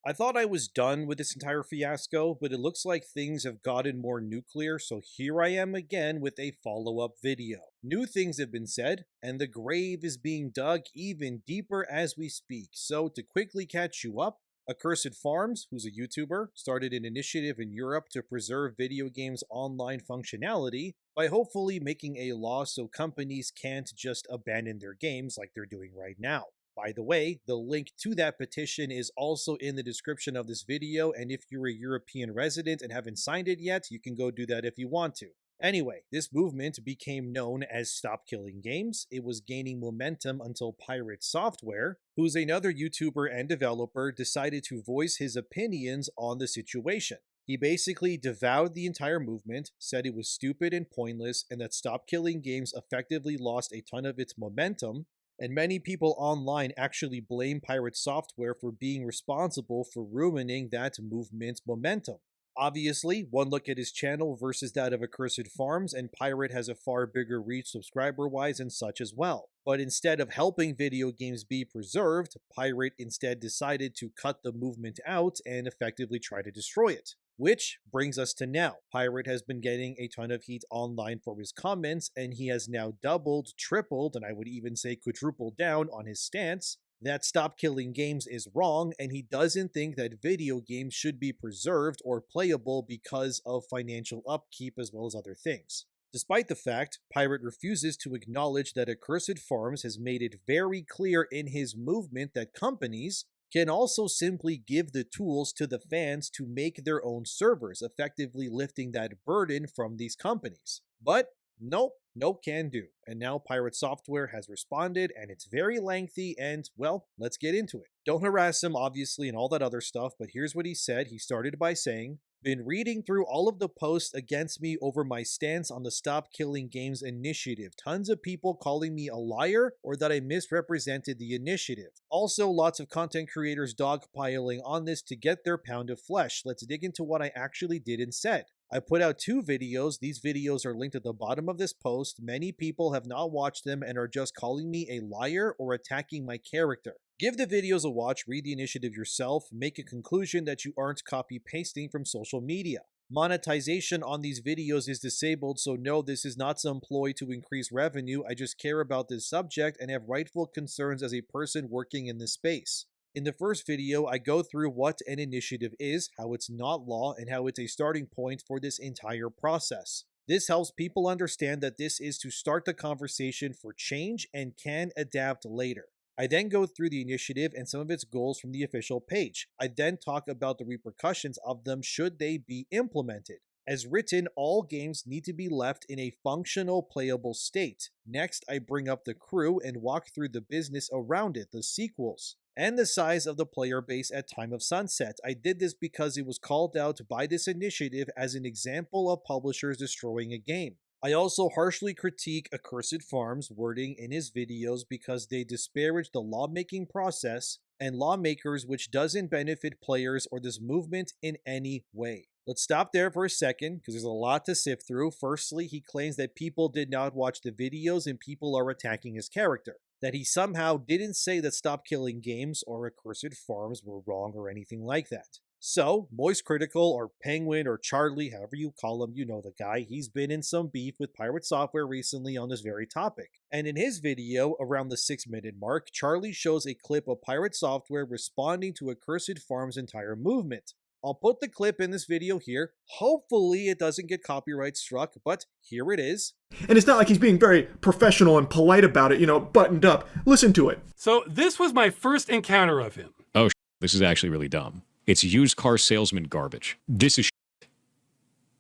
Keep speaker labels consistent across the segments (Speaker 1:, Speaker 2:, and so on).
Speaker 1: I thought I was done with this entire fiasco, but it looks like things have gotten more nuclear, so here I am again with a follow-up video. New things have been said, and the grave is being dug even deeper as we speak. So to quickly catch you up, Accursed Farms, who's a YouTuber, started an initiative in Europe to preserve video games' online functionality by hopefully making a law so companies can't just abandon their games like they're doing right now. By the way, the link to that petition is also in the description of this video, and if you're a European resident and haven't signed it yet, you can go do that if you want to. Anyway, this movement became known as Stop Killing Games. It was gaining momentum until Pirate Software, who's another YouTuber and developer, decided to voice his opinions on the situation. He basically devoured the entire movement, said it was stupid and pointless, and that Stop Killing Games effectively lost a ton of its momentum, and many people online actually blame Pirate Software for being responsible for ruining that movement's momentum. Obviously, one look at his channel versus that of Accursed Farms, and Pirate has a far bigger reach subscriber-wise and such as well. But instead of helping video games be preserved, Pirate instead decided to cut the movement out and effectively try to destroy it. Which brings us to now. Pirate has been getting a ton of heat online for his comments, and he has now doubled, tripled, and I would even say quadrupled down on his stance that Stop Killing Games is wrong, and he doesn't think that video games should be preserved or playable because of financial upkeep as well as other things. Despite the fact, Pirate refuses to acknowledge that Accursed Farms has made it very clear in his movement that companies can also simply give the tools to the fans to make their own servers, effectively lifting that burden from these companies. But nope, no can do. And now Pirate Software has responded, and it's very lengthy, and well, let's get into it. Don't harass him, obviously, and all that other stuff, but here's what he said. He started by saying, "Been reading through all of the posts against me over my stance on the Stop Killing Games initiative. Tons of people calling me a liar or that I misrepresented the initiative. Also, lots of content creators dogpiling on this to get their pound of flesh. Let's dig into what I actually did and said. I put out 2 videos. These videos are linked at the bottom of this post. Many people have not watched them and are just calling me a liar or attacking my character. Give the videos a watch, read the initiative yourself, make a conclusion that you aren't copy-pasting from social media. Monetization on these videos is disabled, so no, this is not some ploy to increase revenue. I just care about this subject and have rightful concerns as a person working in this space. In the first video, I go through what an initiative is, how it's not law, and how it's a starting point for this entire process. This helps people understand that this is to start the conversation for change and can adapt later. I then go through the initiative and some of its goals from the official page. I then talk about the repercussions of them should they be implemented. As written, all games need to be left in a functional, playable state. Next, I bring up the crew and walk through the business around it, the sequels, and the size of the player base at time of sunset. I did this because it was called out by this initiative as an example of publishers destroying a game. I also harshly critique Accursed Farms' wording in his videos because they disparage the lawmaking process and lawmakers, which doesn't benefit players or this movement in any way. Let's stop there for a second because there's a lot to sift through. Firstly, he claims that people did not watch the videos and people are attacking his character. That he somehow didn't say that Stop Killing Games or Accursed Farms were wrong or anything like that. So, Moist Critical, or Penguin, or Charlie, however you call him, you know the guy, he's been in some beef with Pirate Software recently on this very topic. And in his video, around the 6-minute mark, Charlie shows a clip of Pirate Software responding to Accursed Farms' entire movement. I'll put the clip in this video here. Hopefully it doesn't get copyright struck, but here it is.
Speaker 2: And it's not like he's being very professional and polite about it, buttoned up. Listen to it.
Speaker 3: So this was my first encounter of him.
Speaker 4: Oh, this is actually really dumb. It's used car salesman garbage. This is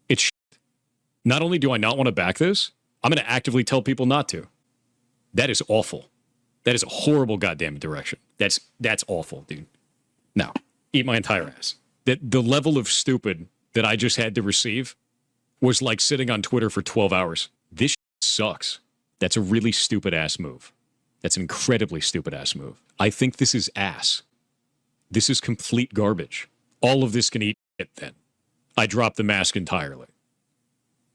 Speaker 4: It's Not only do I not want to back this, I'm going to actively tell people not to. That is awful. That is a horrible goddamn direction. That's awful, dude. Now, eat my entire ass. The level of stupid that I just had to receive was like sitting on Twitter for 12 hours. This sucks. That's a really stupid ass move. That's an incredibly stupid ass move. I think this is ass. This is complete garbage. All of this can eat it then. I drop the mask entirely.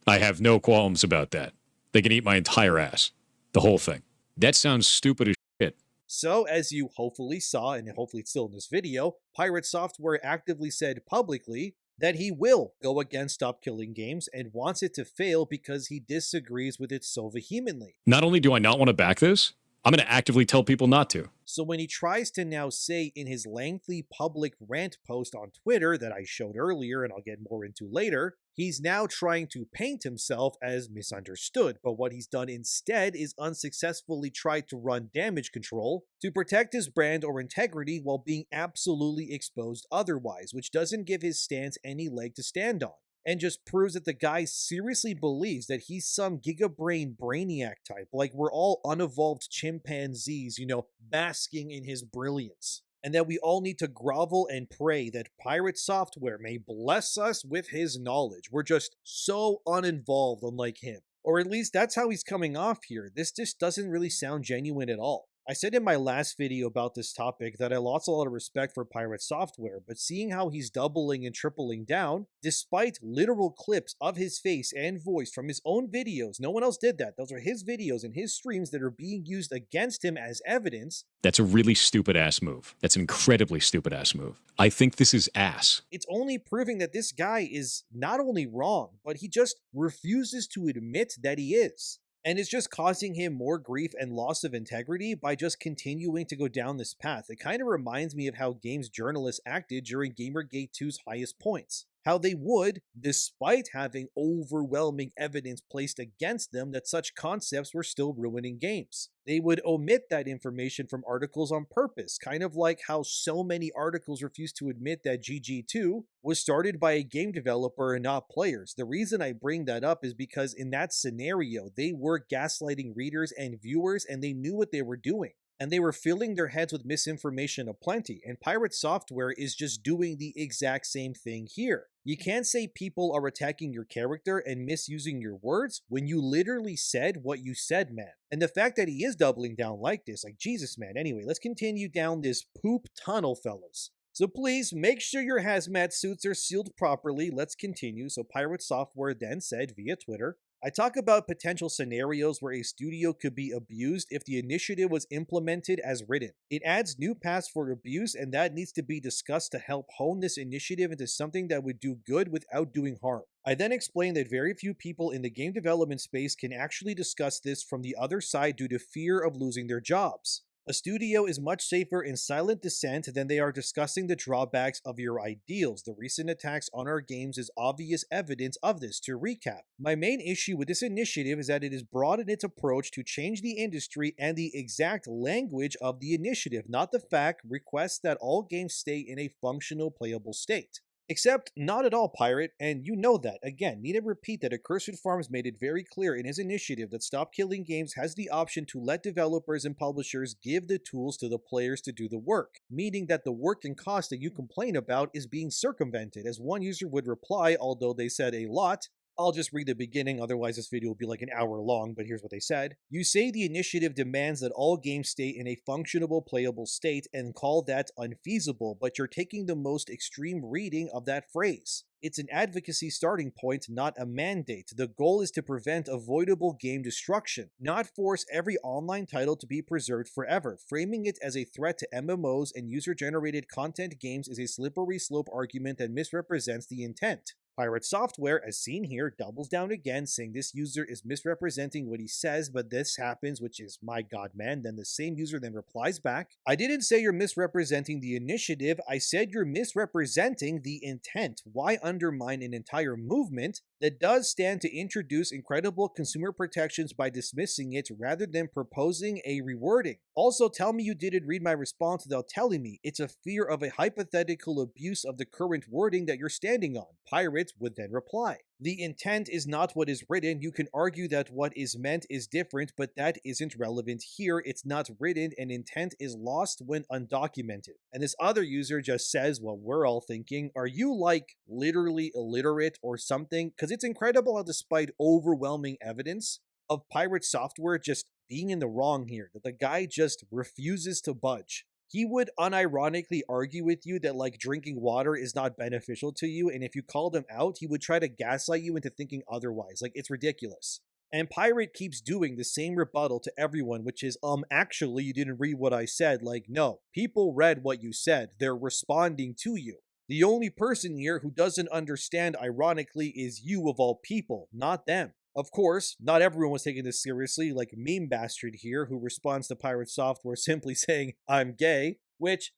Speaker 4: I have no qualms about that. They can eat my entire ass. The whole thing. That sounds stupid as shit.
Speaker 1: So, as you hopefully saw, and hopefully it's still in this video, Pirate Software actively said publicly that he will go against Stop Killing Games and wants it to fail because he disagrees with it so vehemently.
Speaker 4: Not only do I not want to back this, I'm going to actively tell people not to.
Speaker 1: So when he tries to now say in his lengthy public rant post on Twitter that I showed earlier and I'll get more into later, he's now trying to paint himself as misunderstood, but what he's done instead is unsuccessfully tried to run damage control to protect his brand or integrity while being absolutely exposed otherwise, which doesn't give his stance any leg to stand on, and just proves that the guy seriously believes that he's some gigabrain brainiac type, like we're all unevolved chimpanzees, basking in his brilliance. And that we all need to grovel and pray that Pirate Software may bless us with his knowledge. We're just so uninvolved, unlike him. Or at least that's how he's coming off here. This just doesn't really sound genuine at all. I said in my last video about this topic that I lost a lot of respect for Pirate Software, but seeing how he's doubling and tripling down, despite literal clips of his face and voice from his own videos, no one else did that. Those are his videos and his streams that are being used against him as evidence.
Speaker 4: That's a really stupid ass move. That's an incredibly stupid ass move. I think this is ass.
Speaker 1: It's only proving that this guy is not only wrong, but he just refuses to admit that he is. And it's just causing him more grief and loss of integrity by just continuing to go down this path. It kind of reminds me of how games journalists acted during Gamergate 2's highest points. How they would, despite having overwhelming evidence placed against them that such concepts were still ruining games. They would omit that information from articles on purpose, kind of like how so many articles refuse to admit that GG2 was started by a game developer and not players. The reason I bring that up is because in that scenario, they were gaslighting readers and viewers and they knew what they were doing. And they were filling their heads with misinformation aplenty, and Pirate Software is just doing the exact same thing here. You can't say people are attacking your character and misusing your words when you literally said what you said, man. And the fact that he is doubling down like this, like Jesus, man. Anyway, let's continue down this poop tunnel, fellas. So please make sure your hazmat suits are sealed properly. Let's continue. So Pirate Software then said via Twitter, I talk about potential scenarios where a studio could be abused if the initiative was implemented as written. It adds new paths for abuse, and that needs to be discussed to help hone this initiative into something that would do good without doing harm. I then explain that very few people in the game development space can actually discuss this from the other side due to fear of losing their jobs. A studio is much safer in silent dissent than they are discussing the drawbacks of your ideals. The recent attacks on our games is obvious evidence of this. To recap, my main issue with this initiative is that it is broad in its approach to change the industry and the exact language of the initiative, not the fact requests that all games stay in a functional playable state. Except not at all, Pirate, and you know that. Again, need to repeat that Accursed Farms made it very clear in his initiative that Stop Killing Games has the option to let developers and publishers give the tools to the players to do the work, meaning that the work and cost that you complain about is being circumvented, as one user would reply, although they said a lot. I'll just read the beginning, otherwise this video will be like an hour long, but here's what they said. You say the initiative demands that all games stay in a functional, playable state and call that unfeasible, but you're taking the most extreme reading of that phrase. It's an advocacy starting point, not a mandate. The goal is to prevent avoidable game destruction, not force every online title to be preserved forever. Framing it as a threat to MMOs and user-generated content games is a slippery slope argument that misrepresents the intent. Pirate Software, as seen here, doubles down again, saying this user is misrepresenting what he says, but this happens, which is, my god, man. Then the same user then replies back, I didn't say you're misrepresenting the initiative, I said you're misrepresenting the intent. Why undermine an entire movement that does stand to introduce incredible consumer protections by dismissing it rather than proposing a rewording? Also, tell me you didn't read my response without telling me. It's a fear of a hypothetical abuse of the current wording that you're standing on. Pirate would then reply, the intent is not what is written. You can argue that what is meant is different, but that isn't relevant here. It's not written, and intent is lost when undocumented. And this other user just says what we're all thinking. Are you like literally illiterate or something? Because it's incredible how despite overwhelming evidence of Pirate Software just being in the wrong here, that the guy just refuses to budge. He would unironically argue with you that like drinking water is not beneficial to you, and if you called him out, he would try to gaslight you into thinking otherwise. Like, it's ridiculous. And Pirate keeps doing the same rebuttal to everyone, which is, actually, you didn't read what I said. Like, no, people read what you said. They're responding to you. The only person here who doesn't understand, ironically, is you of all people, not them. Of course, not everyone was taking this seriously, like Meme Bastard here, who responds to Pirate Software simply saying, I'm gay, which,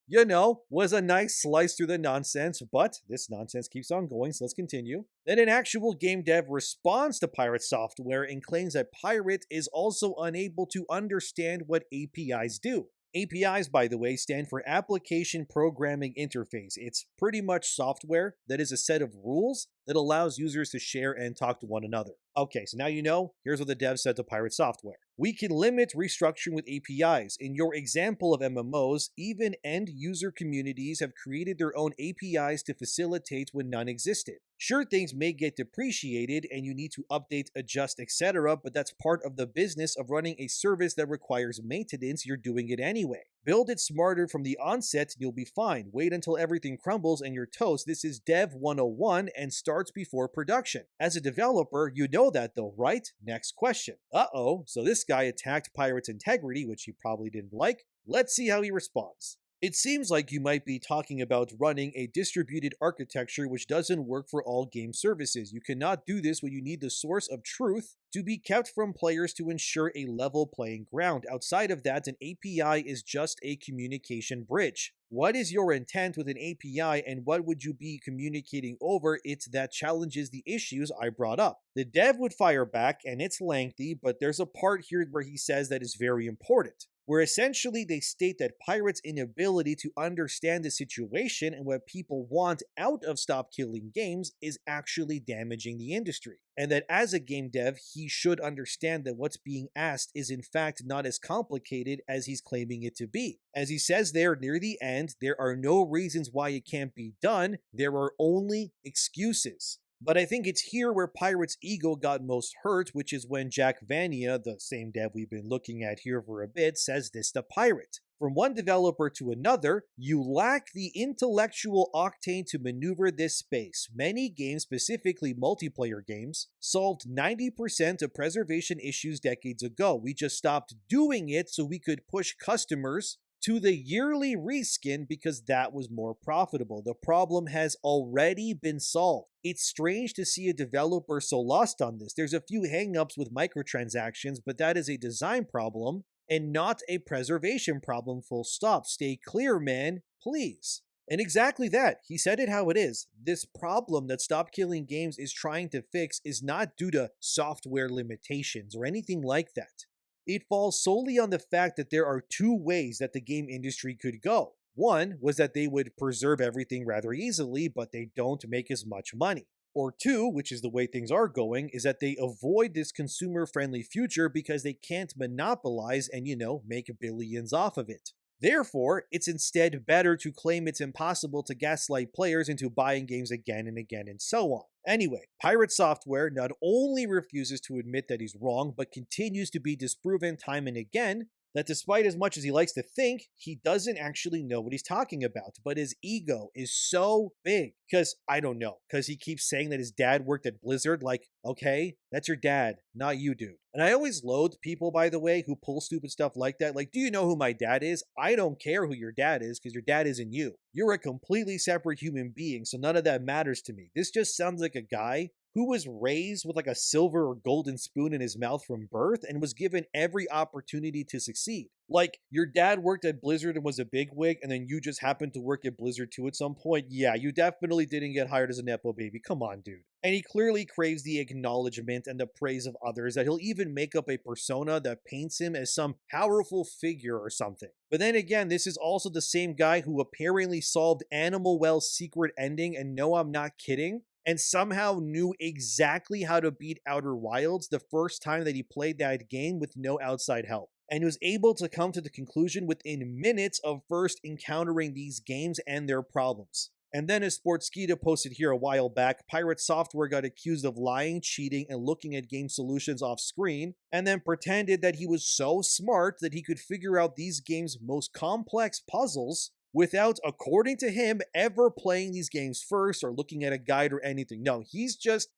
Speaker 1: was a nice slice through the nonsense, but this nonsense keeps on going, so let's continue. Then an actual game dev responds to Pirate Software and claims that Pirate is also unable to understand what APIs do. APIs, by the way, stand for Application Programming Interface. It's pretty much software that is a set of rules that allows users to share and talk to one another. Okay, so now you know, here's what the dev said to Pirate Software. We can limit restructuring with APIs. In your example of MMOs, even end user communities have created their own APIs to facilitate when none existed. Sure, things may get depreciated and you need to update, adjust, etc., but that's part of the business of running a service that requires maintenance. You're doing it anyway. Build it smarter from the onset and you'll be fine. Wait until everything crumbles and you're toast. This is Dev 101 and starts before production. As a developer, you know that though, right? Next question. So this guy attacked Pirate's integrity, which he probably didn't like. Let's see how he responds. It seems like you might be talking about running a distributed architecture which doesn't work for all game services. You cannot do this when you need the source of truth to be kept from players to ensure a level playing ground. Outside of that, an API is just a communication bridge. What is your intent with an API and what would you be communicating over it that challenges the issues I brought up? The dev would fire back, and it's lengthy, but there's a part here where he says that is very important, where essentially they state that Pirate's inability to understand the situation and what people want out of Stop Killing Games is actually damaging the industry, and that as a game dev, he should understand that what's being asked is in fact not as complicated as he's claiming it to be. As he says there near the end, there are no reasons why it can't be done, there are only excuses. But I think it's here where Pirate's ego got most hurt, which is when Jack Vania, the same dev we've been looking at here for a bit, says this to Pirate. From one developer to another, you lack the intellectual octane to maneuver this space. Many games, specifically multiplayer games, solved 90% of preservation issues decades ago. We just stopped doing it so we could push customers to the yearly reskin because that was more profitable. The problem has already been solved. It's strange to see a developer so lost on this. There's a few hangups with microtransactions, but that is a design problem and not a preservation problem, full stop. Stay clear, man, please. And exactly that. He said it how it is. This problem that Stop Killing Games is trying to fix is not due to software limitations or anything like that. It falls solely on the fact that there are two ways that the game industry could go. One was that they would preserve everything rather easily, but they don't make as much money. Or two, which is the way things are going, is that they avoid this consumer-friendly future because they can't monopolize and, make billions off of it. Therefore, it's instead better to claim it's impossible to gaslight players into buying games again and again and so on. Anyway, Pirate Software not only refuses to admit that he's wrong, but continues to be disproven time and again that despite as much as he likes to think, he doesn't actually know what he's talking about. But his ego is so big because he keeps saying that his dad worked at Blizzard. Like, okay, that's your dad, not you, dude. And I always loathe people, by the way, who pull stupid stuff like that. Like, do you know who my dad is? I don't care who your dad is because your dad isn't you. You're a completely separate human being, so none of that matters to me. This just sounds like a guy who was raised with like a silver or golden spoon in his mouth from birth and was given every opportunity to succeed. Like, your dad worked at Blizzard and was a bigwig, and then you just happened to work at Blizzard too at some point. Yeah, you definitely didn't get hired as a Nepo baby. Come on, dude. And he clearly craves the acknowledgement and the praise of others, that he'll even make up a persona that paints him as some powerful figure or something. But then again, this is also the same guy who apparently solved Animal Well's secret ending, and no, I'm not kidding, and somehow knew exactly how to beat Outer Wilds the first time that he played that game with no outside help. And was able to come to the conclusion within minutes of first encountering these games and their problems. And then, as Sportskeeda posted here a while back, Pirate Software got accused of lying, cheating, and looking at game solutions off screen, and then pretended that he was so smart that he could figure out these games' most complex puzzles without, according to him, ever playing these games first or looking at a guide or anything. No, he's just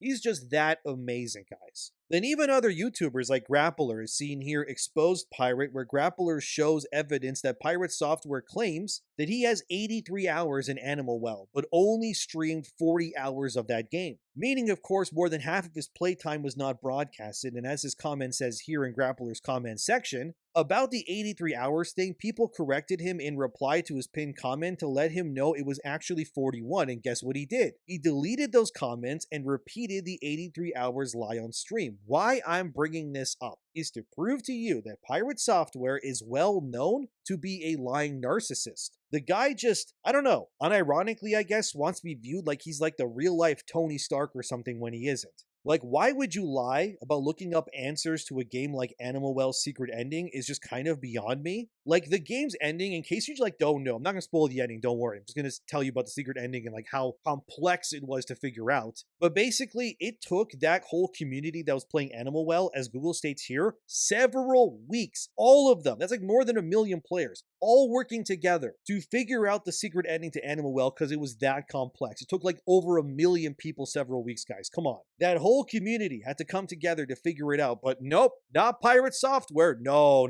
Speaker 1: that amazing, guys. Then even other YouTubers like Grappler is seen here exposed Pirate, where Grappler shows evidence that Pirate Software claims that he has 83 hours in Animal Well, but only streamed 40 hours of that game. Meaning, of course, more than half of his playtime was not broadcasted, and as his comment says here in Grappler's comment section, about the 83 hours thing, people corrected him in reply to his pinned comment to let him know it was actually 41, and guess what he did? He deleted those comments and repeated the 83 hours lie on stream. Why I'm bringing this up is to prove to you that Pirate Software is well known to be a lying narcissist. The guy just, I don't know, unironically I guess, wants to be viewed like he's like the real life Tony Stark or something when he isn't. Like, why would you lie about looking up answers to a game like Animal Well's secret ending is just kind of beyond me. Like, the game's ending, in case you don't know, I'm not going to spoil the ending, don't worry. I'm just going to tell you about the secret ending and like how complex it was to figure out. But basically, it took that whole community that was playing Animal Well, as Google states here, several weeks. All of them, that's like more than 1 million players, all working together to figure out the secret ending to Animal Well because it was that complex. It took like over 1 million people several weeks, guys. Come on. That whole community had to come together to figure it out. But nope, not Pirate Software. No.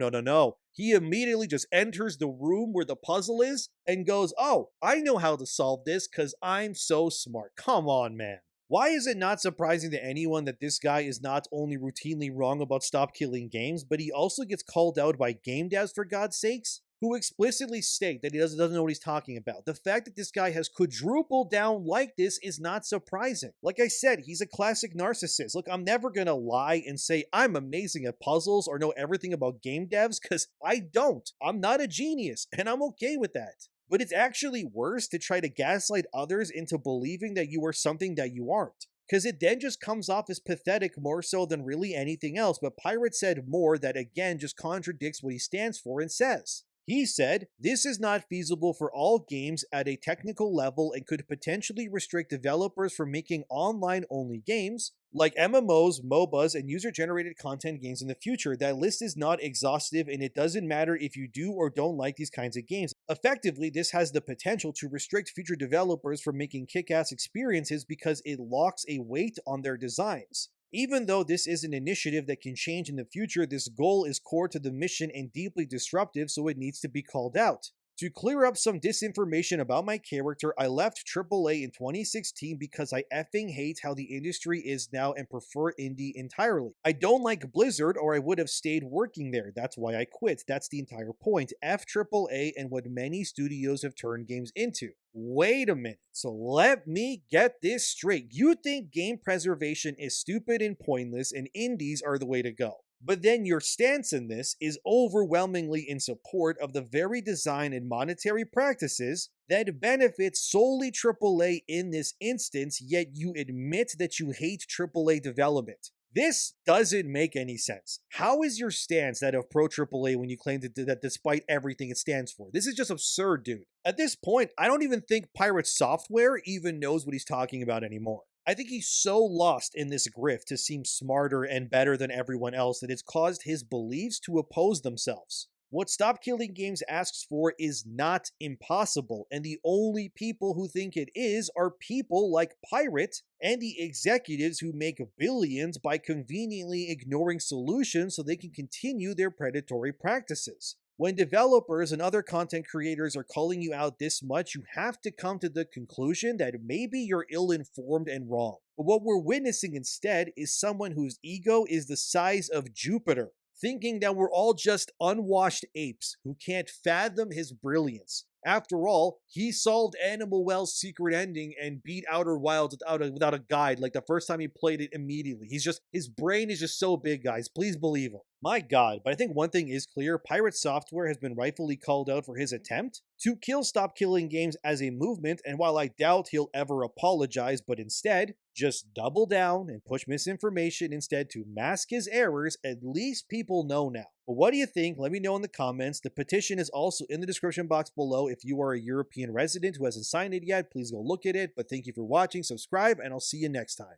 Speaker 1: He immediately just enters the room where the puzzle is and goes, oh, I know how to solve this because I'm so smart. Come on, man. Why is it not surprising to anyone that this guy is not only routinely wrong about stop killing games, but he also gets called out by game devs, for God's sakes, who explicitly state that he doesn't know what he's talking about. The fact that this guy has quadrupled down like this is not surprising. Like I said, he's a classic narcissist. Look, I'm never gonna lie and say I'm amazing at puzzles or know everything about game devs, because I don't. I'm not a genius, and I'm okay with that. But it's actually worse to try to gaslight others into believing that you are something that you aren't, because it then just comes off as pathetic more so than really anything else. But Pirate said more that again just contradicts what he stands for and says. He said, this is not feasible for all games at a technical level and could potentially restrict developers from making online-only games, like MMOs, MOBAs, and user-generated content games in the future. That list is not exhaustive, and it doesn't matter if you do or don't like these kinds of games. Effectively, this has the potential to restrict future developers from making kick-ass experiences because it locks a weight on their designs. Even though this is an initiative that can change in the future, this goal is core to the mission and deeply disruptive, so it needs to be called out. To clear up some disinformation about my character, I left AAA in 2016 because I effing hate how the industry is now and prefer indie entirely. I don't like Blizzard or I would have stayed working there. That's why I quit. That's the entire point. F AAA and what many studios have turned games into. Wait a minute. So let me get this straight. You think game preservation is stupid and pointless and indies are the way to go. But then your stance in this is overwhelmingly in support of the very design and monetary practices that benefit solely AAA in this instance, yet you admit that you hate AAA development. This doesn't make any sense. How is your stance that of pro AAA when you claim that despite everything it stands for? This is just absurd, dude. At this point, I don't even think Pirate Software even knows what he's talking about anymore. I think he's so lost in this grift to seem smarter and better than everyone else that it's caused his beliefs to oppose themselves. What Stop Killing Games asks for is not impossible, and the only people who think it is are people like Pirate and the executives who make billions by conveniently ignoring solutions so they can continue their predatory practices. When developers and other content creators are calling you out this much, you have to come to the conclusion that maybe you're ill-informed and wrong. But what we're witnessing instead is someone whose ego is the size of Jupiter, thinking that we're all just unwashed apes who can't fathom his brilliance. After all, he solved Animal Well's secret ending and beat Outer Wilds without a guide, like the first time he played it immediately. His brain is just so big, guys. Please believe him. My God, but I think one thing is clear. Pirate Software has been rightfully called out for his attempt to kill Stop Killing Games as a movement, and while I doubt he'll ever apologize, but instead, just double down and push misinformation instead to mask his errors, at least people know now. But what do you think? Let me know in the comments. The petition is also in the description box below. If you are a European resident who hasn't signed it yet, please go look at it. But thank you for watching, subscribe, and I'll see you next time.